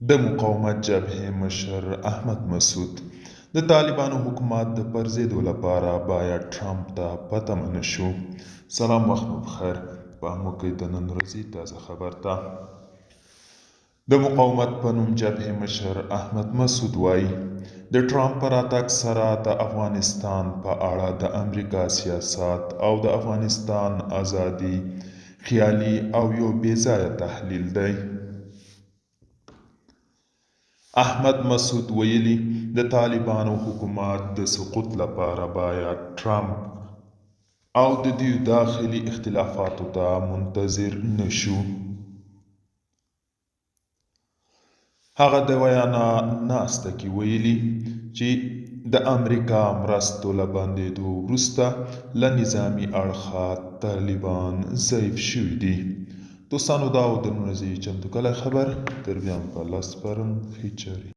د مقاومت جبهې مشر احمد مسعود د طالبانو حکومت د پرځېدو لپاره باید ټرمپ ته په تمه نشو. سلام، وخت مو بخیر. په موږ د نن ورځې تازه خبر ته د مقاومت په نوم جبهې مشر احمد مسعود وایي د ټرمپ په راتګ سره د افغانستان په اړه د امریکا سیاست او د افغانستان ازادي خیالي او یو بې ځایه تحلیل دی. احمد مسعود ویلي د طالبانو حکومت د سقوط لپاره باید ټرمپ او د دوی داخلي اختلافاتو ته منتظر نشو. هغه د ویانا ناسته کې ویلي چې د امریکا مرستو له بندېدو وروسته له نظامي اړخه طالبان ضعیف شوي دي. دوستانو، دا و د نن ورځې چمتو کلی خبر. تر بیا هم په الله سپارم. ښې چارې.